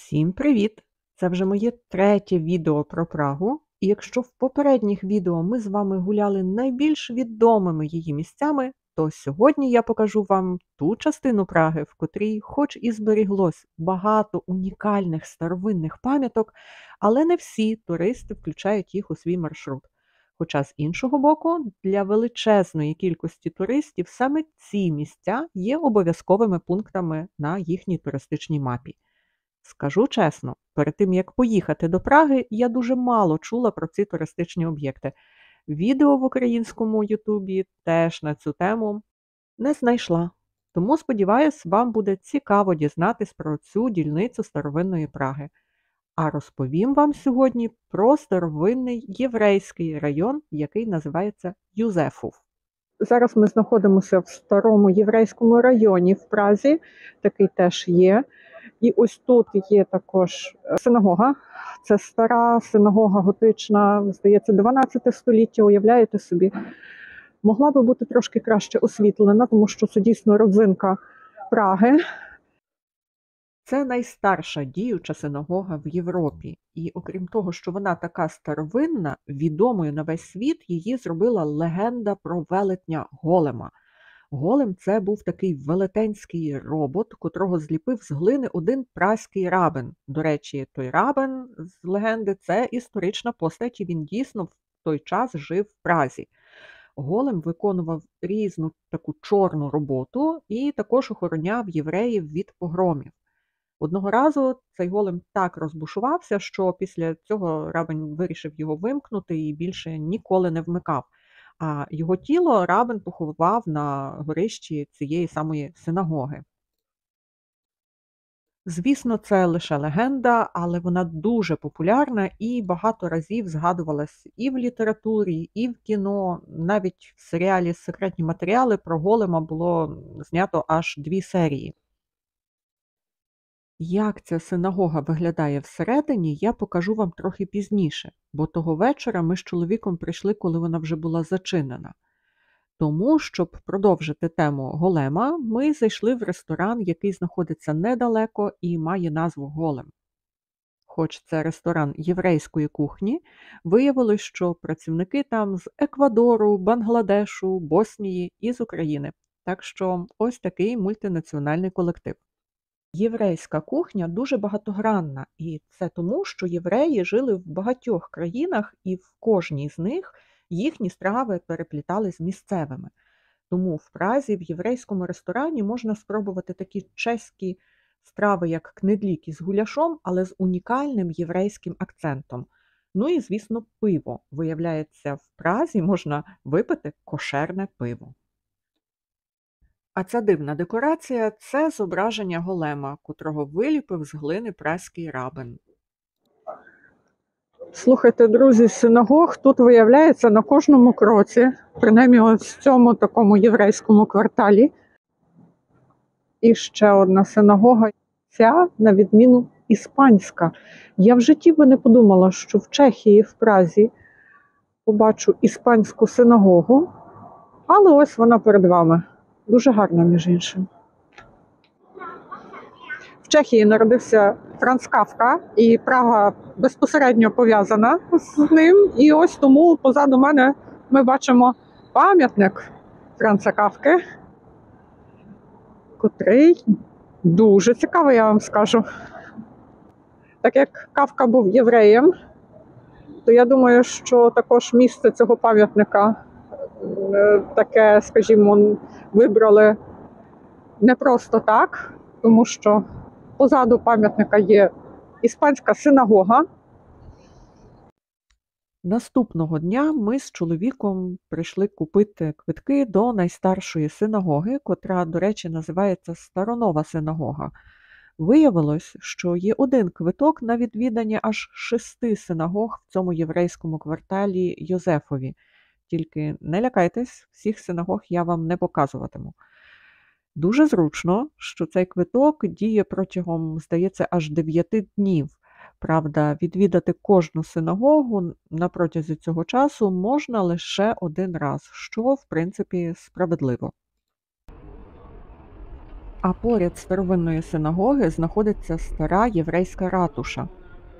Всім привіт! Це вже моє третє відео про Прагу. І якщо в попередніх відео ми з вами гуляли найбільш відомими її місцями, то сьогодні я покажу вам ту частину Праги, в котрій хоч і зберіглось багато унікальних старовинних пам'яток, але не всі туристи включають їх у свій маршрут. Хоча з іншого боку, для величезної кількості туристів саме ці місця є обов'язковими пунктами на їхній туристичній мапі. Скажу чесно, перед тим як поїхати до Праги, я дуже мало чула про ці туристичні об'єкти. Відео в українському Ютубі теж на цю тему не знайшла. Тому, сподіваюсь, вам буде цікаво дізнатись про цю дільницю старовинної Праги. А розповім вам сьогодні про старовинний єврейський район, який називається Юзефов. Зараз ми знаходимося в старому єврейському районі в Празі, такий теж є. І ось тут є також синагога. Це стара синагога готична, здається, 12 століття, уявляєте собі. Могла би бути трошки краще освітлена, тому що це дійсно родзинка Праги. Це найстарша діюча синагога в Європі. І окрім того, що вона така старовинна, відомою на весь світ її зробила легенда про велетня Голема. Голем – це був такий велетенський робот, котрого зліпив з глини один празький рабин. До речі, той рабин з легенди – це історична постать, і він дійсно в той час жив в Празі. Голем виконував різну таку чорну роботу і також охороняв євреїв від погромів. Одного разу цей голем так розбушувався, що після цього рабин вирішив його вимкнути і більше ніколи не вмикав. А його тіло рабин поховав на горищі цієї самої синагоги. Звісно, це лише легенда, але вона дуже популярна і багато разів згадувалась і в літературі, і в кіно. Навіть в серіалі «Секретні матеріали» про голема було знято аж 2 серії. Як ця синагога виглядає всередині, я покажу вам трохи пізніше, бо того вечора ми з чоловіком прийшли, коли вона вже була зачинена. Тому, щоб продовжити тему голема, ми зайшли в ресторан, який знаходиться недалеко і має назву Голем. Хоч це ресторан єврейської кухні, виявилось, що працівники там з Еквадору, Бангладешу, Боснії і з України. Так що ось такий мультинаціональний колектив. Єврейська кухня дуже багатогранна, і це тому, що євреї жили в багатьох країнах, і в кожній з них їхні страви переплітали з місцевими. Тому в Празі в єврейському ресторані можна спробувати такі чеські страви, як кнедліки з гуляшом, але з унікальним єврейським акцентом. Ну і, звісно, пиво. Виявляється, в Празі можна випити кошерне пиво. А ця дивна декорація – це зображення голема, котрого виліпив з глини празький рабин. Слухайте, друзі, синагог тут виявляється на кожному кроці, принаймні ось в цьому такому єврейському кварталі. І ще одна синагога, ця, на відміну, іспанська. Я в житті би не подумала, що в Чехії, в Празі побачу іспанську синагогу, але ось вона перед вами. Дуже гарна, між іншим. В Чехії народився Франц Кафка, і Прага безпосередньо пов'язана з ним. І ось тому позаду мене ми бачимо пам'ятник Франца Кафки, котрий дуже цікавий, я вам скажу. Так як Кафка був євреєм, то я думаю, що також місце цього пам'ятника таке, скажімо, вибрали не просто так, тому що позаду пам'ятника є іспанська синагога. Наступного дня ми з чоловіком прийшли купити квитки до найстаршої синагоги, котра, до речі, називається Старонова синагога. Виявилось, що є один квиток на відвідання аж 6 синагог в цьому єврейському кварталі Йозефові. Тільки не лякайтесь, всіх синагог я вам не показуватиму. Дуже зручно, що цей квиток діє протягом, здається, аж 9 днів. Правда, відвідати кожну синагогу на протязі цього часу можна лише один раз, що, в принципі, справедливо. А поряд старовинної синагоги знаходиться стара єврейська ратуша.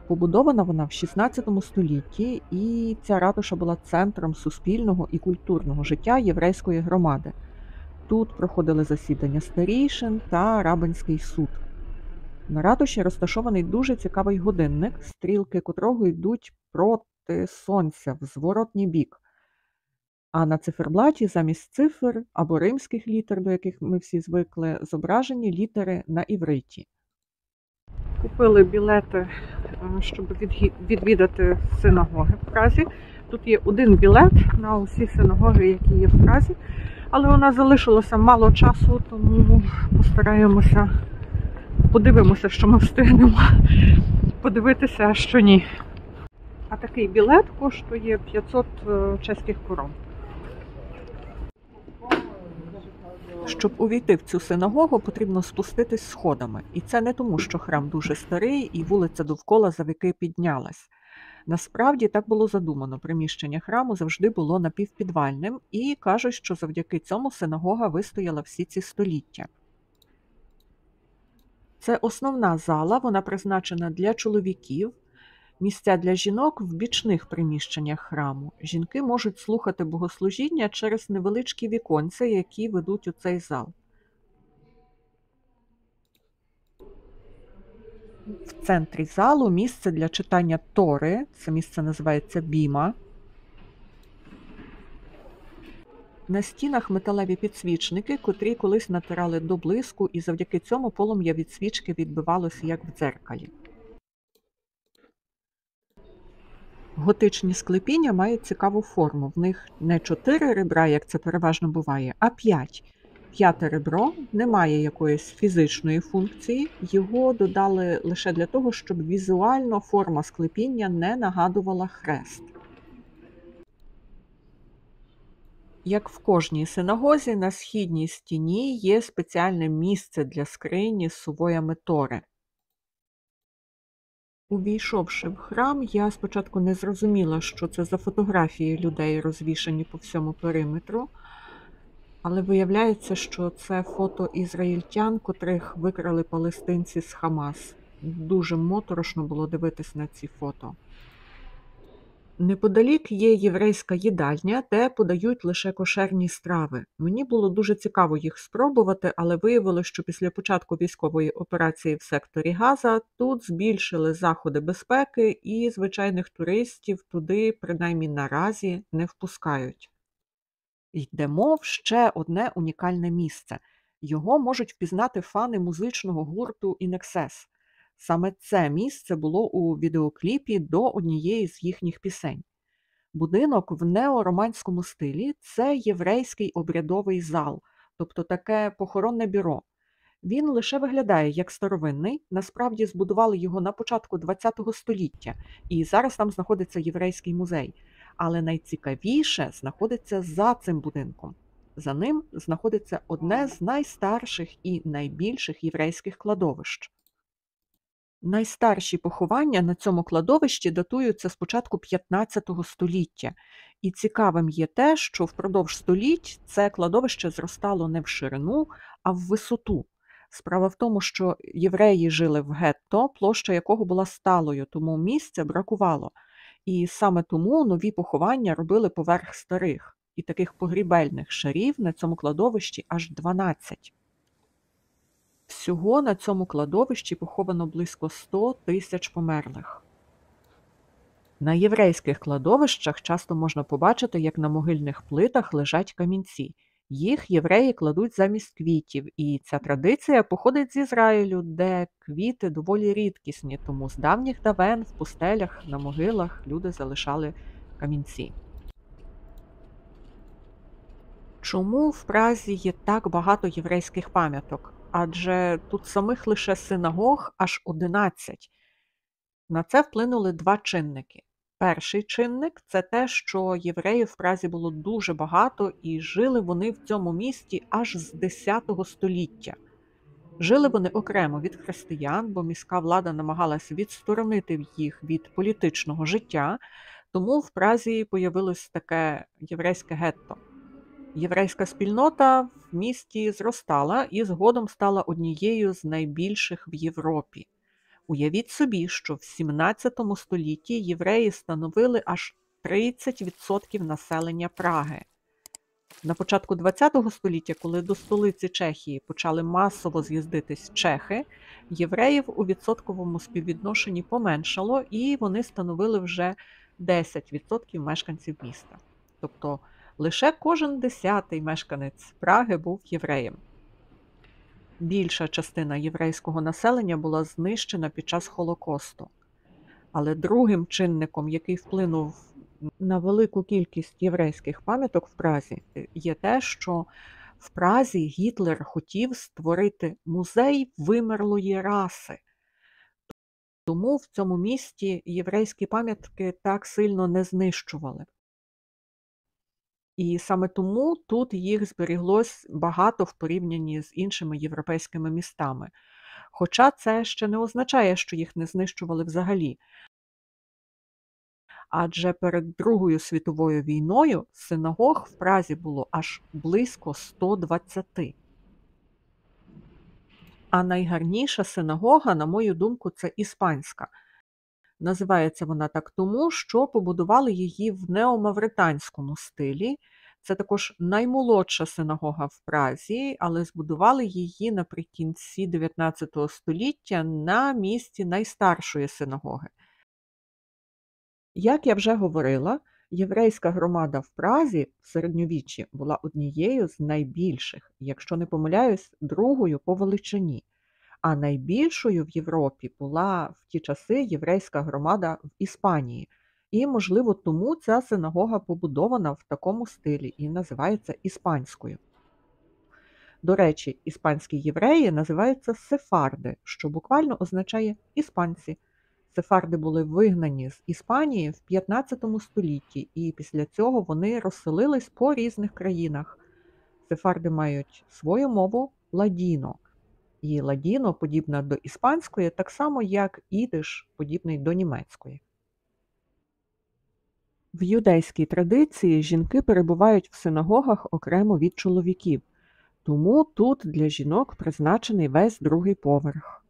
Побудована вона в 16 столітті, і ця ратуша була центром суспільного і культурного життя єврейської громади. Тут проходили засідання старійшин та рабинський суд. На ратуші розташований дуже цікавий годинник, стрілки котрого йдуть проти сонця в зворотній бік. А на циферблаті замість цифр або римських літер, до яких ми всі звикли, зображені літери на івриті. Купили білети, щоб відвідати синагоги в Празі. Тут є один білет на усі синагоги, які є в Празі, але у нас залишилося мало часу, тому постараємося, подивимося, що ми встигнемо подивитися, а що ні. А такий білет коштує 500 чеських корон. Щоб увійти в цю синагогу, потрібно спуститись сходами. І це не тому, що храм дуже старий і вулиця довкола за віки піднялась. Насправді так було задумано. Приміщення храму завжди було напівпідвальним, і кажуть, що завдяки цьому синагога вистояла всі ці століття. Це основна зала, вона призначена для чоловіків. Місця для жінок в бічних приміщеннях храму. Жінки можуть слухати богослужіння через невеличкі віконця, які ведуть у цей зал. В центрі залу місце для читання Тори, це місце називається біма. На стінах металеві підсвічники, котрі колись натирали до блиску, і завдяки цьому полум'я від свічки відбивалося, як в дзеркалі. Готичні склепіння мають цікаву форму. В них не 4 ребра, як це переважно буває, а 5. П'яте ребро не має якоїсь фізичної функції, його додали лише для того, щоб візуально форма склепіння не нагадувала хрест. Як в кожній синагозі, на східній стіні є спеціальне місце для скрині з сувоями Тори. Увійшовши в храм, я спочатку не зрозуміла, що це за фотографії людей, розвішані по всьому периметру, але виявляється, що це фото ізраїльтян, котрих викрали палестинці з Хамас. Дуже моторошно було дивитись на ці фото. Неподалік є єврейська їдальня, де подають лише кошерні страви. Мені було дуже цікаво їх спробувати, але виявилося, що після початку військової операції в секторі Газа тут збільшили заходи безпеки і звичайних туристів туди, принаймні наразі, не впускають. Йдемо в ще одне унікальне місце. Його можуть впізнати фани музичного гурту In Excess. Саме це місце було у відеокліпі до однієї з їхніх пісень. Будинок в неороманському стилі – це єврейський обрядовий зал, тобто таке похоронне бюро. Він лише виглядає як старовинний, насправді збудували його на початку ХХ століття, і зараз там знаходиться єврейський музей. Але найцікавіше знаходиться за цим будинком. За ним знаходиться одне з найстарших і найбільших єврейських кладовищ. Найстарші поховання на цьому кладовищі датуються з початку 15 століття. І цікавим є те, що впродовж століть це кладовище зростало не в ширину, а в висоту. Справа в тому, що євреї жили в гетто, площа якого була сталою, тому місця бракувало. І саме тому нові поховання робили поверх старих. І таких погрібельних шарів на цьому кладовищі аж 12. Всього на цьому кладовищі поховано близько 100 тисяч померлих. На єврейських кладовищах часто можна побачити, як на могильних плитах лежать камінці. Їх євреї кладуть замість квітів, і ця традиція походить з Ізраїлю, де квіти доволі рідкісні, тому з давніх давен в пустелях, на могилах люди залишали камінці. Чому в Празі є так багато єврейських пам'яток? Адже тут самих лише синагог аж 11. На це вплинули два чинники. Перший чинник – це те, що євреїв в Празі було дуже багато і жили вони в цьому місті аж з 10 століття. Жили вони окремо від християн, бо міська влада намагалася відсторонити їх від політичного життя, тому в Празі появилось таке єврейське гетто. Єврейська спільнота в місті зростала і згодом стала однією з найбільших в Європі. Уявіть собі, що в 17 столітті євреї становили аж 30% населення Праги. На початку ХХ століття, коли до столиці Чехії почали масово з'їздитись чехи, євреїв у відсотковому співвідношенні поменшало, і вони становили вже 10% мешканців міста. Тобто лише кожен 10-й мешканець Праги був євреєм. Більша частина єврейського населення була знищена під час Холокосту. Але другим чинником, який вплинув на велику кількість єврейських пам'яток в Празі, є те, що в Празі Гітлер хотів створити музей вимерлої раси. Тому в цьому місті єврейські пам'ятки так сильно не знищували. І саме тому тут їх зберіглось багато в порівнянні з іншими європейськими містами. Хоча це ще не означає, що їх не знищували взагалі. Адже перед Другою світовою війною синагог в Празі було аж близько 120. А найгарніша синагога, на мою думку, це іспанська. Називається вона так тому, що побудували її в неомавританському стилі. Це також наймолодша синагога в Празі, але збудували її наприкінці 19 століття на місці найстаршої синагоги. Як я вже говорила, єврейська громада в Празі в середньовіччі була однією з найбільших, якщо не помиляюсь, другою по величині. А найбільшою в Європі була в ті часи єврейська громада в Іспанії. І, можливо, тому ця синагога побудована в такому стилі і називається іспанською. До речі, іспанські євреї називаються сефарди, що буквально означає «іспанці». Сефарди були вигнані з Іспанії в 15 столітті, і після цього вони розселились по різних країнах. Сефарди мають свою мову – ладіно. І ладіно подібна до іспанської, так само як ідиш подібний до німецької. В юдейській традиції жінки перебувають в синагогах окремо від чоловіків, тому тут для жінок призначений весь другий поверх.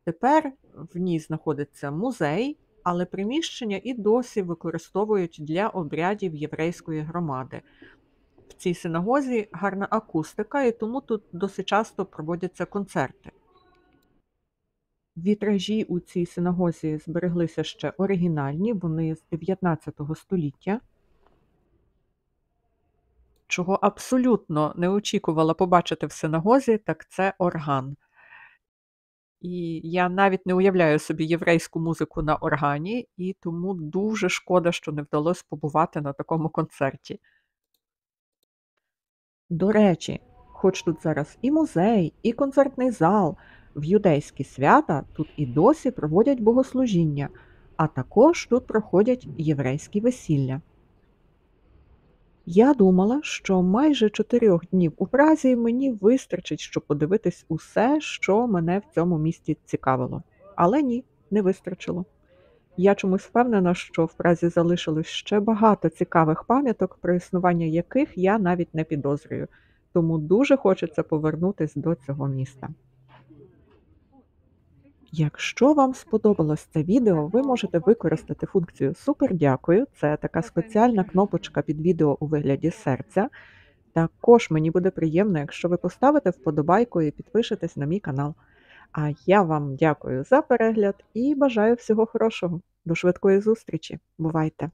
Тепер в ній знаходиться музей, але приміщення і досі використовують для обрядів єврейської громади. В цій синагозі гарна акустика, і тому тут досить часто проводяться концерти. Вітражі у цій синагозі збереглися ще оригінальні, вони з 19 століття. Чого абсолютно не очікувала побачити в синагозі, так це орган. І я навіть не уявляю собі єврейську музику на органі, і тому дуже шкода, що не вдалося побувати на такому концерті. До речі, хоч тут зараз і музей, і концертний зал, в юдейські свята тут і досі проводять богослужіння, а також тут проходять єврейські весілля. Я думала, що майже 4 днів у Празі мені вистачить, щоб подивитись усе, що мене в цьому місті цікавило. Але ні, не вистачило. Я чомусь впевнена, що в Празі залишилось ще багато цікавих пам'яток, про існування яких я навіть не підозрюю. Тому дуже хочеться повернутися до цього міста. Якщо вам сподобалось це відео, ви можете використати функцію «Супер дякую». Це така спеціальна кнопочка під відео у вигляді серця. Також мені буде приємно, якщо ви поставите вподобайку і підпишетесь на мій канал. А я вам дякую за перегляд і бажаю всього хорошого. До швидкої зустрічі. Бувайте!